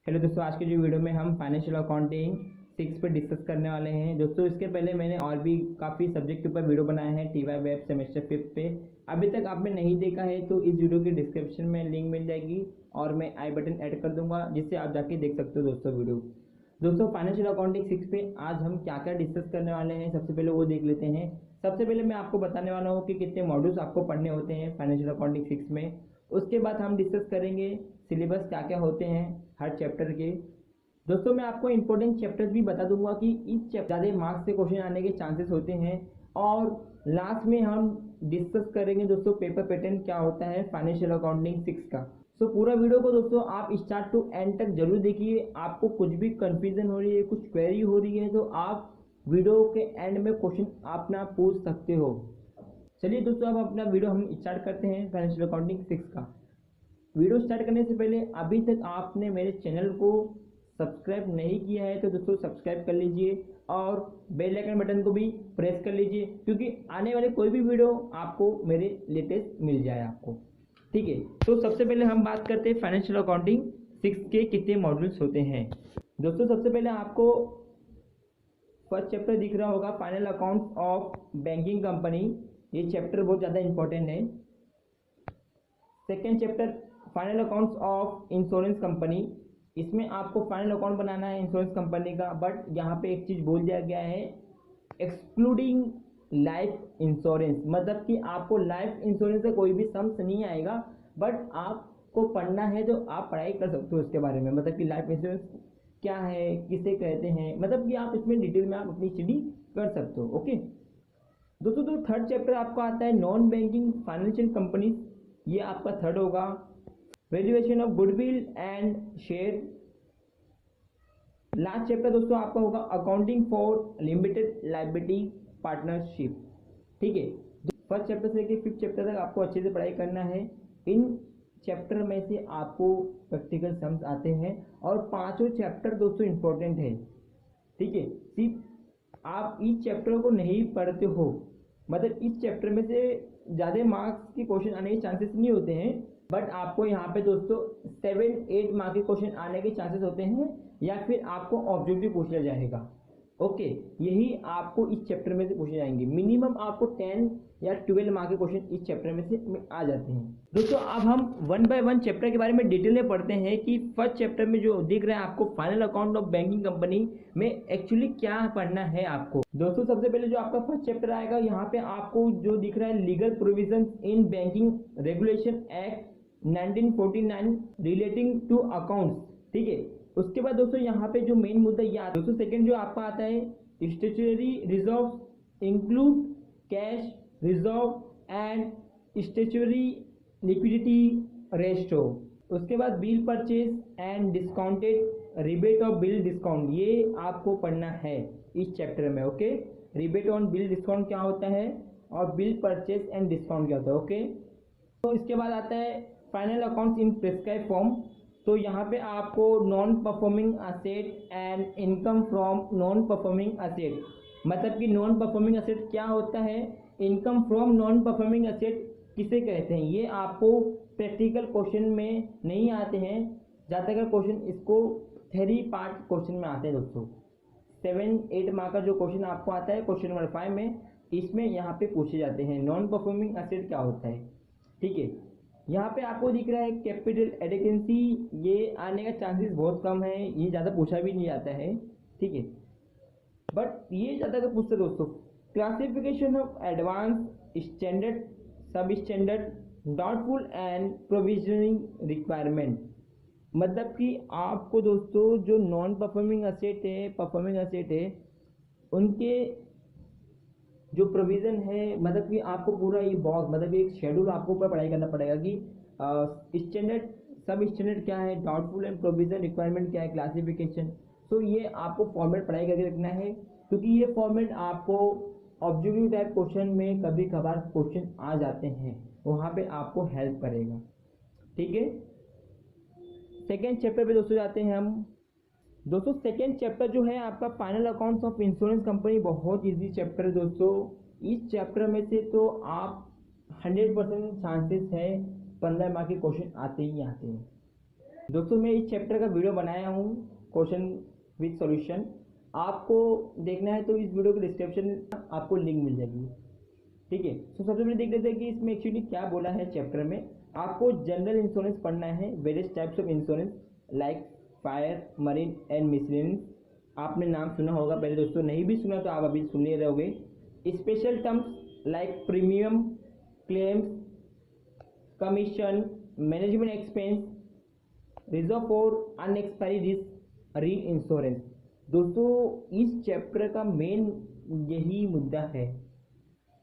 Hello दोस्तों, आज के जो वीडियो में हम फाइनेंशियल अकाउंटिंग 6 पे डिस्कस करने वाले हैं। दोस्तों इसके पहले मैंने और भी काफ़ी सब्जेक्ट के ऊपर वीडियो बनाए हैं TY वेब सेमेस्टर 5 पे। अभी तक आपने नहीं देखा है तो इस वीडियो के डिस्क्रिप्शन में लिंक मिल जाएगी और मैं आई बटन ऐड कर दूंगा, जिससे आप जाके देख सकते हो दोस्तों वीडियो। दोस्तों फाइनेंशियल अकाउंटिंग 6 पे आज हम क्या क्या डिस्कस करने वाले हैं, सबसे पहले वो देख लेते हैं। सबसे पहले मैं आपको बताने वाला हूँ कि कितने मॉड्यूल्स आपको पढ़ने होते हैं फाइनेंशियल अकाउंटिंग 6 में। उसके बाद हम डिस्कस करेंगे सिलेबस क्या क्या होते हैं हर चैप्टर के। दोस्तों मैं आपको इंपॉर्टेंट चैप्टर्स भी बता दूंगा कि इस चैप्टर ज़्यादा मार्क्स से क्वेश्चन आने के चांसेस होते हैं। और लास्ट में हम डिस्कस करेंगे दोस्तों पेपर पैटर्न क्या होता है फाइनेंशियल अकाउंटिंग 6 का। सो पूरा वीडियो को दोस्तों आप स्टार्ट टू एंड तक जरूर देखिए। आपको कुछ भी कंफ्यूजन हो रही है, कुछ क्वेरी हो रही है, तो आप वीडियो के एंड में क्वेश्चन अपना पूछ सकते हो। चलिए दोस्तों अब अपना वीडियो हम स्टार्ट करते हैं फाइनेंशियल अकाउंटिंग 6 का। वीडियो स्टार्ट करने से पहले अभी तक आपने मेरे चैनल को सब्सक्राइब नहीं किया है तो दोस्तों सब्सक्राइब कर लीजिए और बेल आइकन बटन को भी प्रेस कर लीजिए, क्योंकि आने वाले कोई भी वीडियो आपको मेरे लेटेस्ट मिल जाए आपको। ठीक है, तो सबसे पहले हम बात करते हैं फाइनेंशियल अकाउंटिंग 6 के कितने मॉड्यूल्स होते हैं। दोस्तों सबसे पहले आपको फर्स्ट चैप्टर दिख रहा होगा final accounts of banking company. ये चैप्टर बहुत ज़्यादा इंपॉर्टेंट है। Second chapter final accounts of insurance company. इसमें आपको फाइनल अकाउंट बनाना है इंश्योरेंस कंपनी का, बट यहाँ पे एक चीज़ बोल दिया गया है एक्सक्लूडिंग लाइफ इंश्योरेंस, मतलब कि आपको लाइफ इंश्योरेंस से कोई भी सम्स नहीं आएगा, बट आपको पढ़ना है तो आप पढ़ाई कर सकते हो उसके बारे में। मतलब कि लाइफ इंश्योरेंस क्या है, किसे कहते हैं, मतलब कि आप इसमें डिटेल में आप अपनी स्टडी कर सकते हो। ओके दोस्तों, तो थर्ड चैप्टर आपको आता है नॉन बैंकिंग फाइनेंशियल कंपनीज। ये आपका थर्ड होगा। Valuation of goodwill and share. Last chapter दोस्तों आपका होगा accounting for limited liability partnership. ठीक है, फर्स्ट चैप्टर से लेकर 5th चैप्टर तक आपको अच्छे से पढ़ाई करना है। इन चैप्टर में से आपको प्रैक्टिकल सम्स आते हैं और पांचों चैप्टर दोस्तों इंपॉर्टेंट है। ठीक है, सिर्फ आप इस चैप्टर को नहीं पढ़ते हो, मतलब इस चैप्टर में से ज़्यादा मार्क्स के क्वेश्चन आने के चांसेस नहीं होते हैं, बट आपको यहाँ पे दोस्तों 7-8 मार्क के क्वेश्चन आने के चांसेस होते हैं, या फिर आपको ऑब्जेक्टिव पूछा जाएगा। ओके, यही आपको इस चैप्टर में से पूछे जाएंगे। मिनिमम आपको 10 या 12 मार्क के क्वेश्चन इस चैप्टर में से आ जाते हैं। दोस्तों अब हम 1 बाय 1 चैप्टर के बारे में डिटेल में पढ़ते हैं कि फर्स्ट चैप्टर में जो दिख रहा है आपको final account of banking company में एक्चुअली क्या पढ़ना है आपको। दोस्तों सबसे पहले जो आपका फर्स्ट चैप्टर आएगा, यहाँ पे आपको जो दिख रहा है legal provision in banking regulation act 1949 relating to accounts. ठीक है, उसके बाद दोस्तों यहाँ पे जो मेन मुद्दा ये आता है दोस्तों, सेकंड जो आपका आता है statutory reserve include cash reserve and statutory liquidity ratio. उसके बाद bill purchase and discounted rebate of bill discount, ये आपको पढ़ना है इस चैप्टर में। Okay, rebate on bill discount क्या होता है और बिल परचेज एंड डिस्काउंट क्या होता है। ओके, तो इसके बाद आता है final accounts in prescribe form. तो यहाँ पे आपको non performing asset and income from non performing asset, मतलब कि नॉन परफॉर्मिंग असेट क्या होता है, income from non performing asset किसे कहते हैं, ये आपको प्रैक्टिकल क्वेश्चन में नहीं आते हैं। ज़्यादातर क्वेश्चन इसको थ्योरी पार्ट क्वेश्चन में आते हैं दोस्तों। 7-8 मार्क का जो क्वेश्चन आपको आता है क्वेश्चन नंबर 5 में, इसमें यहाँ पे पूछे जाते हैं नॉन परफॉर्मिंग असेट क्या होता है। ठीक है, यहाँ पे आपको दिख रहा है कैपिटल एडिक्वेंसी, ये आने का चांसेस बहुत कम है, ये ज़्यादा पूछा भी नहीं जाता है। ठीक है, बट ये ज़्यादा का पूछते दोस्तों। क्लासिफिकेशन ऑफ एडवांस स्टैंडर्ड सब standard doubtful and provisioning requirement, मतलब कि आपको दोस्तों जो नॉन परफॉर्मिंग असेट है परफॉर्मिंग असेट है उनके जो प्रोविज़न है, मतलब कि आपको पूरा ये बॉक्स, मतलब एक शेड्यूल आपको ऊपर पढ़ाई करना पड़ेगा कि स्टैंडर्ड सब स्टैंडर्ड क्या है, डाउटफुल एंड प्रोविजन रिक्वायरमेंट क्या है, क्लासिफिकेशन। सो ये आपको फॉर्मेट पढ़ाई करके रखना है, क्योंकि ये फॉर्मेट आपको ऑब्जेक्टिव टाइप क्वेश्चन में कभी कभार क्वेश्चन आ जाते हैं, वहाँ पे आपको हेल्प करेगा। ठीक है, सेकेंड चैप्टर पे दोस्तों जाते हैं हम। दोस्तों सेकेंड चैप्टर जो है आपका final accounts of insurance company, बहुत इजी चैप्टर है दोस्तों। इस चैप्टर में से तो आप 100% चांसेस है 15 मार्क के क्वेश्चन आते ही आते हैं। दोस्तों मैं इस चैप्टर का वीडियो बनाया हूँ क्वेश्चन विद सॉल्यूशन, आपको देखना है तो इस वीडियो के डिस्क्रिप्शन में आपको लिंक मिल जाएगी। ठीक है, तो सबसे पहले देख लेते हैं कि इसमें एक्चुअली क्या बोला है चैप्टर में। आपको जनरल इंश्योरेंस पढ़ना है, various types of insurance like fire, marine and miscellaneous. आपने नाम सुना होगा पहले, दोस्तों नहीं भी सुना तो आप अभी सुन ले रहोगे। Special terms like premium, claims, commission, management expense, reserve for unexpired risk, reinsurance. दोस्तों इस चैप्टर का मेन यही मुद्दा है।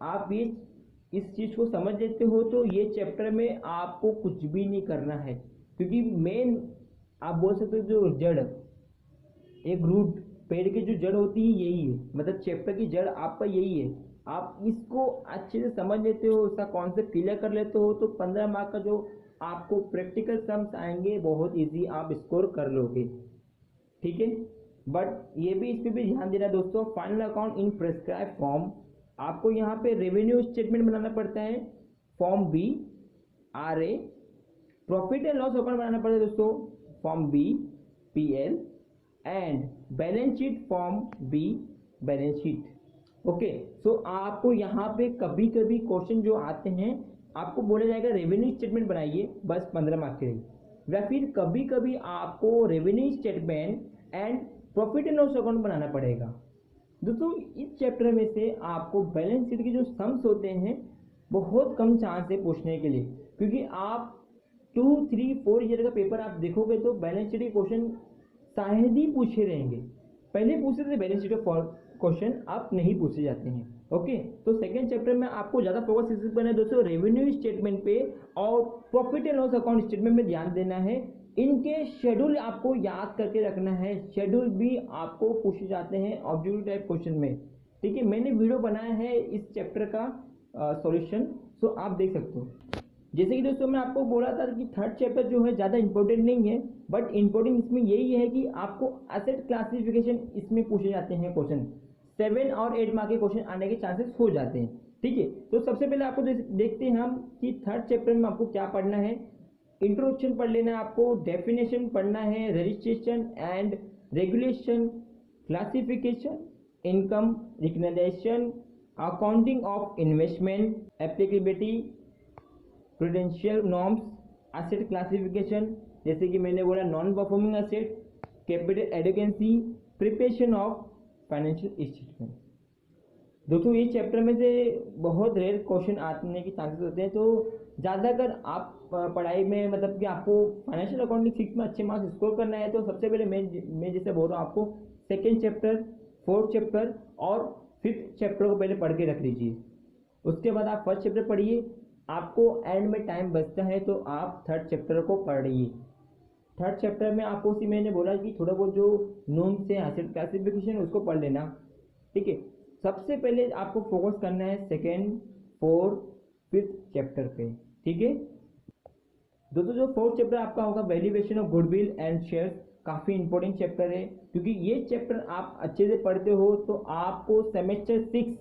आप ये इस चीज़ को समझ लेते हो तो ये चैप्टर में आपको कुछ भी नहीं करना है, क्योंकि मेन आप बोल सकते हो जो जड़, एक रूट, पेड़ की जो जड़ होती है यही है, मतलब चैप्टर की जड़ आपका यही है। आप इसको अच्छे से समझ लेते हो, उसका कॉन्सेप्ट क्लियर कर लेते हो तो 15 मार्क का जो आपको प्रैक्टिकल सम्स आएंगे बहुत इजी आप स्कोर कर लोगे। ठीक है, बट ये भी इस पर भी ध्यान देना दोस्तों। Final account in prescribe form, आपको यहाँ पे रेवेन्यू स्टेटमेंट बनाना पड़ता है, form B R A. Profit and loss account बनाना पड़ता है दोस्तों, form B P L. And balance sheet form B balance sheet. Okay, so आपको यहाँ पे कभी कभी क्वेश्चन जो आते हैं आपको बोला जाएगा रेवेन्यू स्टेटमेंट बनाइए, बस 15 मार्क के लिए। या फिर कभी कभी आपको revenue statement and profit and loss account बनाना पड़ेगा। दोस्तों इस चैप्टर में से आपको बैलेंस शीट के जो सम्स होते हैं बहुत कम चांस है पूछने के लिए, क्योंकि आप 2, 3, 4 ईयर का पेपर आप देखोगे तो बैलेंस शीट के क्वेश्चन शायद ही पूछे रहेंगे। पहले पूछते थे बैलेंस शीट के क्वेश्चन, अब नहीं पूछे जाते हैं। ओके, तो सेकंड चैप्टर में आपको ज़्यादा फोकस इस पर है दोस्तों, रेवेन्यू स्टेटमेंट पे और profit and loss account statement में ध्यान देना है। इनके शेड्यूल आपको याद करके रखना है, शेड्यूल भी आपको पूछे जाते हैं ऑब्जेक्टिव टाइप क्वेश्चन में। ठीक है, मैंने वीडियो बनाया है इस चैप्टर का सॉल्यूशन, सो आप देख सकते हो। जैसे कि दोस्तों मैं आपको बोला था कि थर्ड चैप्टर जो है ज़्यादा इंपॉर्टेंट नहीं है, बट इंपॉर्टेंट इसमें यही है कि आपको एसेट क्लासिफिकेशन इसमें पूछे जाते हैं क्वेश्चन। 7 और 8 मार्क के क्वेश्चन आने के चांसेस हो जाते हैं। ठीक है, तो सबसे पहले आपको देखते हैं हम कि थर्ड चैप्टर में आपको क्या पढ़ना है। इंट्रोडक्शन पढ़ लेना है आपको, डेफिनेशन पढ़ना है, registration and regulation, classification, income recognization, accounting of investment, applicability, prudential norms, asset classification, जैसे कि मैंने बोला non performing asset, capital adequacy, preparation of financial statement. दोस्तों इस चैप्टर में से बहुत रेयर क्वेश्चन आने के चांसेस होते हैं, तो ज़्यादातर आप पढ़ाई में मतलब कि आपको फाइनेंशियल अकाउंटिंग 6 में अच्छे मार्क्स स्कोर करना है तो सबसे पहले मैं जैसे बोल रहा हूँ आपको सेकेंड चैप्टर, फोर्थ चैप्टर और फिफ्थ चैप्टर को पहले पढ़ के रख लीजिए। उसके बाद आप फर्स्ट चैप्टर पढ़िए, आपको एंड में टाइम बचता है तो आप थर्ड चैप्टर को पढ़िए। थर्ड चैप्टर में आपको उसी मैंने बोला कि थोड़ा बहुत जो नॉर्म्स है, एसेट क्लासिफिकेशन, उसको पढ़ लेना। ठीक है, सबसे पहले आपको फोकस करना है सेकेंड, फोर्थ, फिफ्थ चैप्टर पे। ठीक है दोस्तों, जो फोर्थ चैप्टर आपका होगा valuation of goodwill and shares, काफ़ी इंपॉर्टेंट चैप्टर है, क्योंकि ये चैप्टर आप अच्छे से पढ़ते हो तो आपको सेमेस्टर 6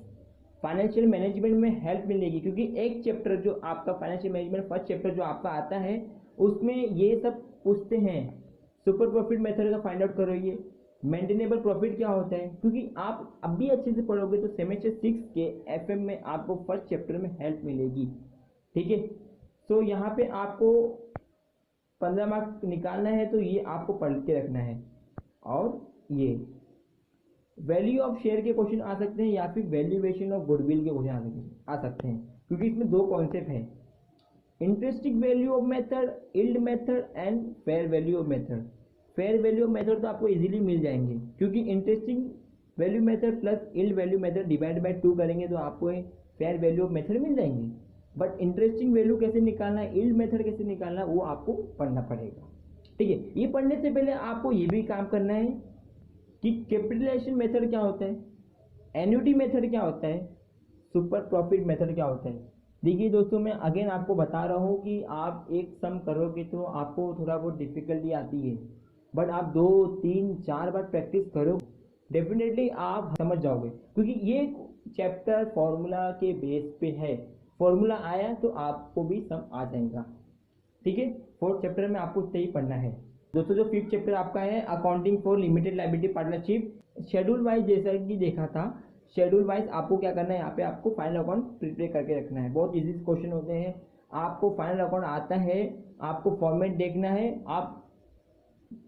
फाइनेंशियल मैनेजमेंट में हेल्प मिलेगी। क्योंकि एक चैप्टर जो आपका फाइनेंशियल मैनेजमेंट फर्स्ट चैप्टर जो आपका आता है उसमें ये सब पूछते हैं। सुपर प्रॉफिट मेथड का फाइंड आउट करो, ये मेंटेनेबल प्रॉफिट क्या होता है, क्योंकि आप अब भी अच्छे से पढ़ोगे तो सेमेस्टर 6 के एफएम में आपको फर्स्ट चैप्टर में हेल्प मिलेगी। ठीक है, तो यहाँ पे आपको 15 मार्क निकालना है तो ये आपको पढ़ के रखना है। और ये वैल्यू ऑफ शेयर के क्वेश्चन आ सकते हैं या फिर वैल्यूएशन ऑफ गुडविल के क्वेश्चन आ सकते हैं, क्योंकि इसमें दो कॉन्सेप्ट हैं, interesting value of method, yield method and fair value of method. Fair value of method तो आपको इजीली मिल जाएंगे, क्योंकि interesting value method plus yield value method divide by 2 करेंगे तो आपको फेयर वैल्यू ऑफ मेथड मिल जाएंगे। बट इंटरेस्टिंग वैल्यू कैसे निकालना है, यील्ड मेथड कैसे निकालना है, वो आपको पढ़ना पड़ेगा। ठीक है, ये पढ़ने से पहले आपको ये भी काम करना है कि कैपिटलाइजेशन मेथड क्या होता है, एन्युटी मेथड क्या होता है, सुपर प्रॉफिट मेथड क्या होता है। देखिए दोस्तों, मैं अगेन आपको बता रहा हूँ कि आप एक सम करोगे तो आपको थोड़ा बहुत डिफिकल्टी आती है, बट आप 2, 3, 4 बार प्रैक्टिस करो, डेफिनेटली आप समझ जाओगे, क्योंकि ये चैप्टर फॉर्मूला के बेस पे है। फॉर्मूला आया तो आपको भी सम आ जाएगा। ठीक है, फोर्थ चैप्टर में आपको इतना ही पढ़ना है। दोस्तों जो फिफ्थ चैप्टर आपका है accounting for limited liability partnership, schedule wise जैसा कि देखा था, शेड्यूल वाइज आपको क्या करना है, यहाँ पे आपको फाइनल अकाउंट प्रिपेयर करके रखना है। बहुत इजी क्वेश्चन होते हैं, आपको फाइनल अकाउंट आता है, आपको फॉर्मेट देखना है, आप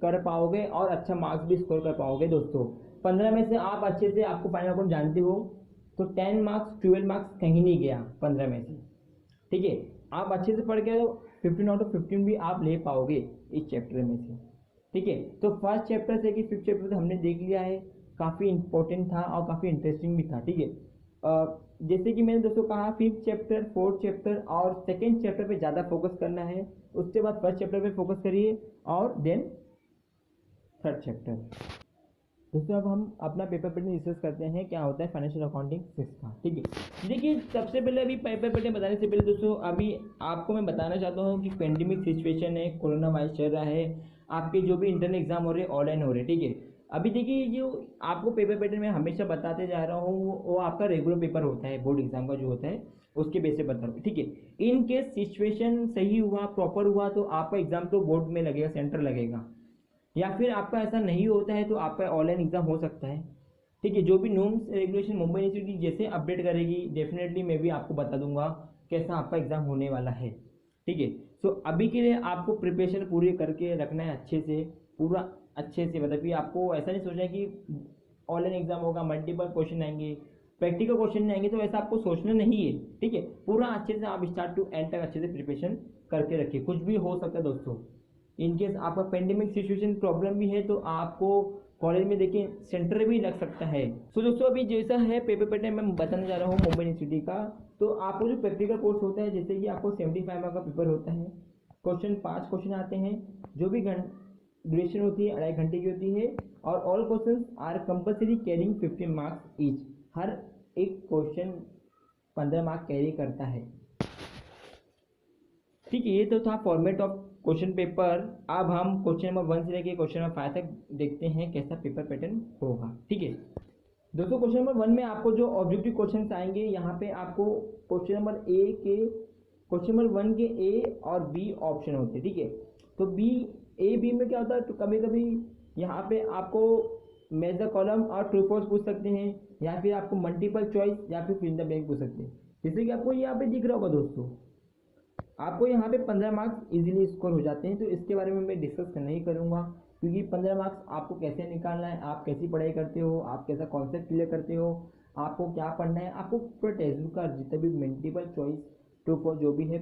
कर पाओगे और अच्छा मार्क्स भी स्कोर कर पाओगे। दोस्तों 15 में से आप अच्छे से आपको फाइनल अकाउंट जानते हो तो 10 मार्क्स 12 मार्क्स कहीं नहीं गया 15 में से, ठीक है। आप अच्छे से पढ़ के 15 आउट ऑफ 15 भी आप ले पाओगे इस चैप्टर में से, ठीक है। तो फर्स्ट चैप्टर से कि फिफ्थ चैप्टर से हमने देख लिया है, काफ़ी इंपॉर्टेंट था और काफ़ी इंटरेस्टिंग भी था, ठीक है। जैसे कि मैंने दोस्तों कहा फिफ्थ चैप्टर, फोर्थ चैप्टर और सेकेंड चैप्टर पे ज़्यादा फोकस करना है, उसके बाद फर्स्ट चैप्टर पे फोकस करिए और देन थर्ड चैप्टर। दोस्तों अब हम अपना पेपर पैटर्न डिस्कस करते हैं क्या होता है फाइनेंशियल अकाउंटिंग 6 का, ठीक है। देखिए सबसे पहले अभी पेपर पैटर्न बताने से पहले दोस्तों अभी आपको मैं बताना चाहता हूँ कि पेंडेमिक सिचुएशन है, कोरोना वायरस चल रहा है, आपके जो भी इंटरनल एग्जाम हो रहे हैं ऑनलाइन हो रहे हैं, ठीक है। अभी देखिए जो आपको पेपर पैटर्न में हमेशा बताते जा रहा हूँ वो आपका रेगुलर पेपर होता है, बोर्ड एग्जाम का जो होता है उसके बेस से बता रहा हूँ, ठीक है। इन केस सिचुएशन सही हुआ, प्रॉपर हुआ तो आपका एग्जाम तो बोर्ड में लगेगा, सेंटर लगेगा, या फिर आपका ऐसा नहीं होता है तो आपका ऑनलाइन एग्जाम हो सकता है, ठीक है। जो भी नॉर्म्स रेगुलेशन मुंबई यूनिवर्सिटी जैसे अपडेट करेगी डेफिनेटली मैं भी आपको बता दूंगा कैसा आपका एग्जाम होने वाला है, ठीक है। सो अभी के लिए आपको प्रिपरेशन पूरी करके रखना है अच्छे से, पूरा अच्छे से, मतलब कि आपको ऐसा नहीं सोचना है कि ऑनलाइन एग्जाम होगा मल्टीपल क्वेश्चन आएंगे, प्रैक्टिकल क्वेश्चन नहीं आएंगे, तो ऐसा आपको सोचना नहीं है, ठीक है। पूरा अच्छे से आप स्टार्ट टू एंड तक अच्छे से प्रिपरेशन करके रखिए, कुछ भी हो सकता है दोस्तों। इनकेस आपका पेंडेमिक सिचुएशन प्रॉब्लम भी है तो आपको कॉलेज में देखिए सेंटर भी लग सकता है। सो दोस्तों अभी जैसा है पेपर पैटर्न मैं बताने जा रहा हूँ मुंबई यूनिवर्सिटी का, तो आपको जो प्रैक्टिकल कोर्स होता है जैसे कि आपको 75 मार्क का पेपर होता है, क्वेश्चन 5 क्वेश्चन आते हैं, जो भी ड्यूरेशन होती है 2.5 घंटे की होती है, और all question are compulsory carrying 15 marks each, हर एक क्वेश्चन 15 मार्क कैरी करता है, ठीक है। ये तो था फॉर्मेट ऑफ क्वेश्चन पेपर। अब हम क्वेश्चन नंबर 1 से लेकर क्वेश्चन नंबर 5 तक देखते हैं कैसा पेपर पैटर्न होगा, ठीक है। दोस्तों क्वेश्चन नंबर 1 में आपको जो ऑब्जेक्टिव क्वेश्चन आएंगे, यहाँ पे आपको क्वेश्चन नंबर क्वेश्चन नंबर 1 के ए और बी ऑप्शन होते हैं, ठीक है। तो बी में क्या होता है, तो कभी कभी यहाँ पे आपको मैच द कॉलम और ट्रू फॉल्स पूछ सकते हैं, या फिर आपको मल्टीपल चॉइस या फिर फिल इन द ब्लैंक पूछ सकते हैं। जैसे कि आपको यहाँ पे दिख रहा होगा दोस्तों, आपको यहाँ पे 15 मार्क्स इजीली स्कोर हो जाते हैं, तो इसके बारे में मैं डिस्कस नहीं करूँगा, क्योंकि 15 मार्क्स आपको कैसे निकालना है, आप कैसी पढ़ाई करते हो, आप कैसा कॉन्सेप्ट क्लियर करते हो, आपको क्या पढ़ना है, आपको पूरा टेक्स्ट बुक का जितना भी मल्टीपल चॉइस ट्रू फॉल्स जो भी है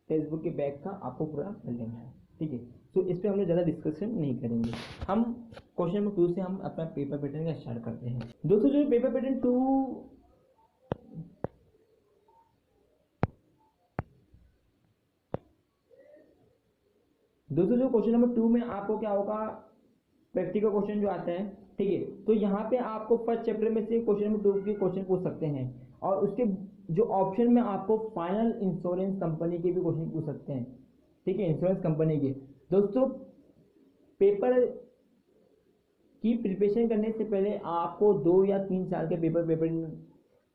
टेक्स्ट बुक के बैक का आपको पूरा कर लेना है, ठीक है। तो इस पर हम लोग ज़्यादा डिस्कशन नहीं करेंगे, हम क्वेश्चन नंबर 2 से हम अपना पेपर पैटर्न का स्टार्ट करते हैं। दोस्तों जो पेपर पैटर्न 2 दोस्तों जो क्वेश्चन नंबर 2 में आपको क्या होगा, प्रैक्टिकल क्वेश्चन जो आता है, ठीक है। तो यहाँ पे आपको फर्स्ट चैप्टर में से क्वेश्चन नंबर 2 के क्वेश्चन पूछ सकते हैं, और उसके जो ऑप्शन में आपको फाइनल इंश्योरेंस कंपनी के भी क्वेश्चन पूछ सकते हैं, ठीक है, इंश्योरेंस कंपनी के। दोस्तों पेपर की प्रिपरेशन करने से पहले आपको 2 या 3 साल के पेपर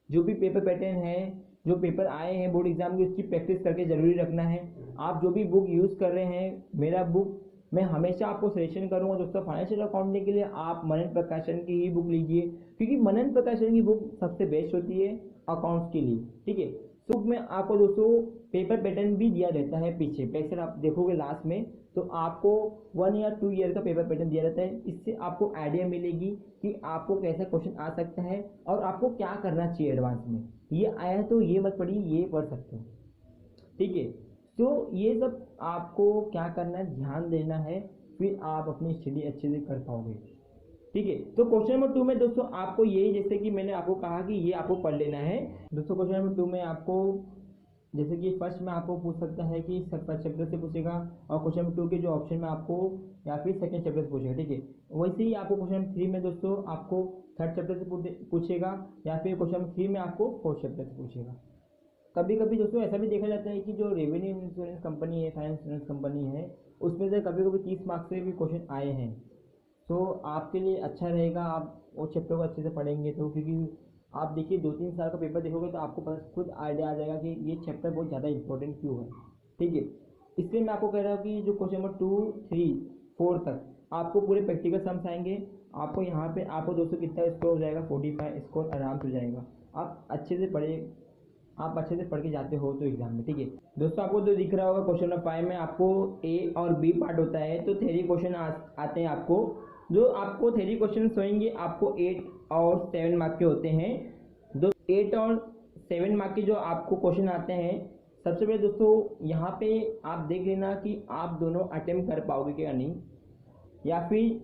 जो भी पेपर पैटर्न है, जो पेपर आए हैं बोर्ड एग्जाम की, उसकी प्रैक्टिस करके ज़रूरी रखना है। आप जो भी बुक यूज़ कर रहे हैं, मेरा बुक मैं हमेशा आपको सजेशन करूंगा दोस्तों, फाइनेंशियल अकाउंटिंग के लिए आप मनन प्रकाशन की ही बुक लीजिए, क्योंकि मनन प्रकाशन की बुक सबसे बेस्ट होती है अकाउंट्स के लिए, ठीक है। तो बुक में आपको दोस्तों पेपर पैटर्न भी दिया रहता है, पीछे पैसे आप देखोगे लास्ट में, तो आपको 1 या 2 ईयर का पेपर पैटर्न दिया रहता है। इससे आपको आइडिया मिलेगी कि आपको कैसा क्वेश्चन आ सकता है और आपको क्या करना चाहिए एडवांस में, ये आया है तो ये मत पढ़िए, ये पढ़ सकते हो, ठीक है। तो ये सब आपको क्या करना है, ध्यान देना है, फिर आप अपनी स्टडी अच्छे से कर पाओगे, ठीक है। तो क्वेश्चन नंबर 2 में दोस्तों आपको ये, जैसे कि मैंने आपको कहा कि ये आपको पढ़ लेना है दोस्तों। क्वेश्चन नंबर 2 में आपको जैसे कि फर्स्ट में आपको पूछ सकता है कि फर्स्ट चैप्टर से पूछेगा, और क्वेश्चन नंबर 2 के जो ऑप्शन में आपको या फिर सेकंड चैप्टर से पूछेगा, ठीक है। वैसे ही आपको क्वेश्चन नंबर 3 में दोस्तों आपको थर्ड चैप्टर से पूछेगा, या फिर क्वेश्चन नंबर 3 में आपको फोर्थ चैप्टर से पूछेगा। कभी कभी दोस्तों ऐसा भी देखा जाता है कि जो रेवेन्यू इंश्योरेंस कंपनी है, फाइनेंस इंश्योरेंस कंपनी है, उसमें से कभी कभी 30 मार्क्स से भी क्वेश्चन आए हैं। तो आपके लिए अच्छा रहेगा आप वो चैप्टर को अच्छे से पढ़ेंगे तो, क्योंकि आप देखिए 2-3 साल का पेपर देखोगे तो आपको खुद आइडिया आ जाएगा कि ये चैप्टर बहुत ज़्यादा इंपॉर्टेंट क्यों है, ठीक है। इसलिए मैं आपको कह रहा हूँ कि जो क्वेश्चन नंबर 2, 3 4 तक आपको पूरे प्रैक्टिकल सम्स आएंगे। आपको यहाँ पे आपको दोस्तों कितना स्कोर हो जाएगा, 45 स्कोर आराम से हो जाएगा। आप अच्छे से पढ़ के जाते हो तो एग्जाम में, ठीक है दोस्तों। आपको तो दिख रहा होगा क्वेश्चन नंबर 5 में आपको ए और बी पार्ट होता है, तो थ्योरी क्वेश्चन आते हैं आपको। जो आपको थ्योरी क्वेश्चन होंगे आपको 8 और 7 मार्क के होते हैं। 8 और 7 मार्क के जो आपको क्वेश्चन आते हैं, सबसे पहले दोस्तों यहाँ पे आप देख लेना कि आप दोनों अटेम्प्ट कर पाओगे क्या नहीं, या फिर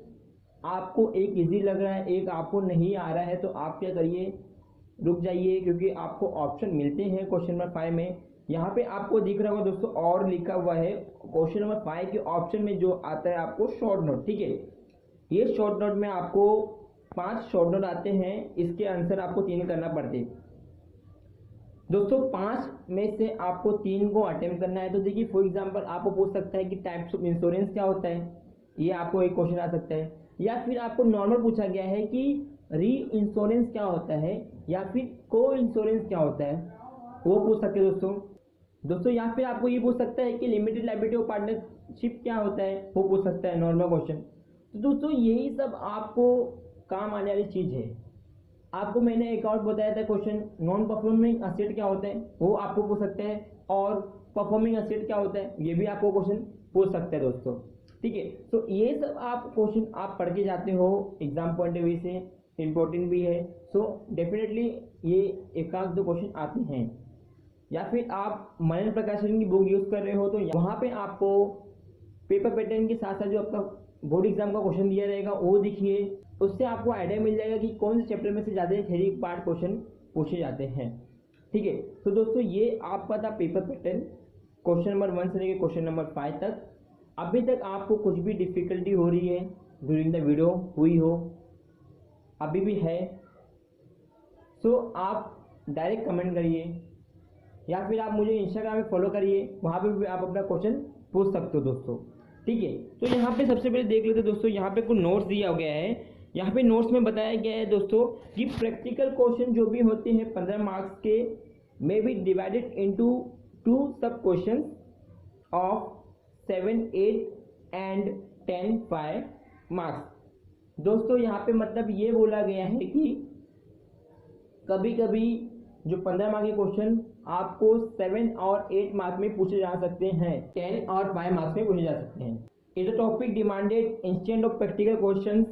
आपको एक इजी लग रहा है एक आपको नहीं आ रहा है, तो आप क्या करिए, रुक जाइए, क्योंकि आपको ऑप्शन मिलते हैं क्वेश्चन नंबर 5 में। यहाँ पे आपको दिख रहा होगा दोस्तों और लिखा हुआ है क्वेश्चन नंबर 5 के ऑप्शन में जो आता है आपको शॉर्ट नोट, ठीक है। ये शॉर्ट नोट में आपको 5 शॉर्ट नोट आते हैं, इसके आंसर आपको 3 करना पड़ते दोस्तों। 5 में से आपको 3 को अटेम्प्ट करना है। तो देखिए फॉर एग्जांपल आपको पूछ सकता है कि टाइप्स ऑफ इंश्योरेंस क्या होता है, ये आपको एक क्वेश्चन आ सकता है। या फिर आपको नॉर्मल पूछा गया है कि री इंश्योरेंस क्या होता है, या फिर को इंश्योरेंस क्या होता है, वो पूछ सकते हैं दोस्तों। या फिर आपको ये पूछ सकता है कि लिमिटेड लायबिलिटी और पार्टनरशिप क्या होता है, वो पूछ सकता है नॉर्मल क्वेश्चन। तो दोस्तों यही सब आपको काम आने वाली चीज़ है। आपको मैंने एक और बताया था क्वेश्चन, नॉन परफॉर्मिंग असेट क्या होता है, वो आपको पूछ सकते हैं, और परफॉर्मिंग असेट क्या होता है, ये भी आपको क्वेश्चन पूछ सकते हैं दोस्तों, ठीक है। तो ये सब आप क्वेश्चन आप पढ़ के जाते हो एग्जाम पॉइंट ऑफ व्यू से, इम्पोर्टेंट भी है। सो डेफिनेटली ये एक आध 2 क्वेश्चन आते हैं। या फिर आप मनन प्रकाशन की बुक यूज़ कर रहे हो, तो वहाँ पे आपको पेपर पैटर्न के साथ साथ जो आपका बोर्ड एग्जाम का क्वेश्चन दिया रहेगा वो देखिए, उससे आपको आइडिया मिल जाएगा कि कौन से चैप्टर में से ज़्यादा थ्योरी पार्ट क्वेश्चन पूछे जाते हैं, ठीक है। तो दोस्तों ये आपका था पेपर पैटर्न क्वेश्चन नंबर 1 से लेकर क्वेश्चन नंबर 5 तक। अभी तक आपको कुछ भी डिफ़िकल्टी हो रही है ड्यूरिंग द वीडियो, हुई हो, अभी भी है, सो आप डायरेक्ट कमेंट करिए, या फिर आप मुझे इंस्टाग्राम में फॉलो करिए, वहाँ पे भी आप अपना क्वेश्चन पूछ सकते हो दोस्तों, ठीक है। तो यहाँ पे सबसे पहले देख लेते दोस्तों, यहाँ पे कुछ नोट्स दिया गया है। यहाँ पे नोट्स में बताया गया है दोस्तों कि प्रैक्टिकल क्वेश्चन जो भी होते हैं 15 मार्क्स के, मे बी डिवाइडेड इनटू 2 सब क्वेश्चन ऑफ 7, 8 एंड 10, 5 मार्क्स। दोस्तों यहाँ पे मतलब ये बोला गया है कि कभी कभी जो 15 मार्क्स के क्वेश्चन आपको 7 और 8 मार्क्स में पूछे जा सकते हैं, 10 और 5 मार्क्स में पूछे जा सकते हैं। Is a topic demanded instant of practical question,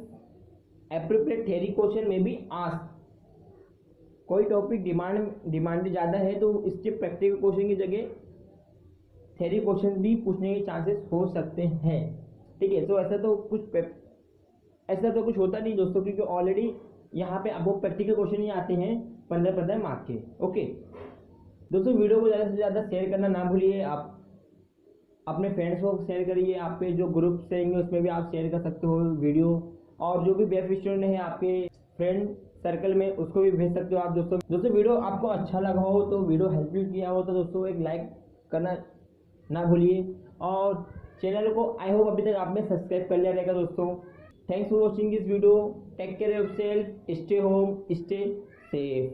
appropriate theory question में बी आस्क्ड। कोई टॉपिक डिमांड ज़्यादा है तो इसके प्रैक्टिकल क्वेश्चन की जगह थ्योरी क्वेश्चन भी पूछने के चांसेस हो सकते हैं, ठीक है। तो ऐसा तो कुछ होता नहीं दोस्तों, क्योंकि ऑलरेडी यहाँ पे आपको प्रैक्टिकल क्वेश्चन ही आते हैं 15 मार्क्स के, ओके। दोस्तों वीडियो को ज़्यादा से ज़्यादा शेयर करना ना भूलिए, आप अपने फ्रेंड्स को शेयर करिए, आपके जो ग्रुप्स रहेंगे उसमें भी आप शेयर कर सकते हो वीडियो, और जो भी बेस्ट स्टूडेंट है आपके फ्रेंड सर्कल में उसको भी भेज सकते हो आप दोस्तों। वीडियो आपको अच्छा लगा हो तो, वीडियो हेल्पफुल किया हो तो दोस्तों एक लाइक करना ना भूलिए, और चैनल को आई होप अभी तक आपने सब्सक्राइब कर लिया रहेगा दोस्तों। Thanks for watching this video, take care of self, stay home, stay safe.